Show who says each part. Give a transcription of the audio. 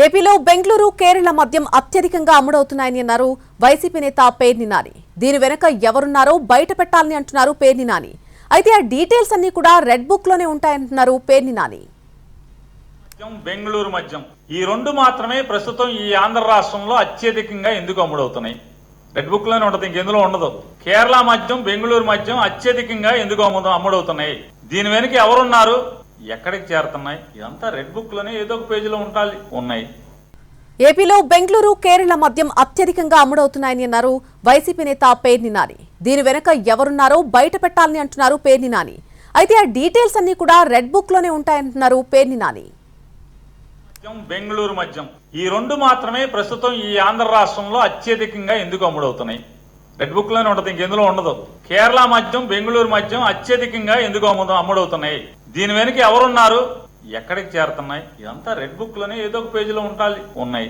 Speaker 1: ఏపీలో బెంగళూరు కేరళ మద్యం అత్యధికంగా అమ్ముడవుతున్నాయని అన్నారు వైసీపీ నేత పేర్ని నాని. దీని వెనక ఎవరున్నారో బయట పెట్టాలని అంటున్నారు పేర్ని నాని. అయితే ఆ డీటెయిల్స్ అన్ని కూడా రెడ్ బుక్ లోనే ఉంటాయంటున్నారు పేర్ని నాని.
Speaker 2: బెంగళూరు మద్యం ఈ రెండు మాత్రమే ప్రస్తుతం ఈ ఆంధ్ర రాష్ట్రంలో అత్యధికంగా ఎందుకు అమ్ముడవుతున్నాయి? రెడ్ బుక్ లోనే ఉంటది, ఇంకెందులో ఉండదు. కేరళ మద్యం, బెంగళూరు మద్యం అత్యధికంగా ఎందుకు అమ్ముడవుతున్నాయి? దీని వెనుక ఎవరున్నారు, ఎక్కడికి చేరుతున్నాయి? ఇదంతా రెడ్ బుక్ లోనే ఏదో ఒక పేజీలో ఉన్నాయి.
Speaker 1: ఏపీలో బెంగళూరు కేరళ మద్యం అత్యధికంగా అమ్ముడవుతున్నాయని అన్నారు వైసీపీ నేత పేర్ని నాని. దీని వెనక ఎవరున్నారో బయట పెట్టాలని అంటున్నారు పేర్ని నాని. అయితే ఆ డీటెయిల్స్ అన్ని కూడా రెడ్ బుక్ లోనే ఉంటాయంటున్నారు పేర్ని నాని.
Speaker 2: బెంగళూరు మద్యం ఈ రెండు మాత్రమే ప్రస్తుతం ఈ ఆంధ్ర రాష్ట్రంలో అత్యధికంగా ఎందుకు అమ్ముడవుతున్నాయి? రెడ్ బుక్ లోనే ఉంటది, ఇంకెందులో ఉండదు. కేరళ మద్యం, బెంగళూరు మద్యం అత్యధికంగా ఎందుకు అమ్ముడవుతున్నాయి? దీని వెనుక ఎవరున్నారు, ఎక్కడికి చేరుతున్నాయి? ఇదంతా రెడ్ బుక్ లోనే ఏదో ఒక పేజీలో ఉన్నాయి.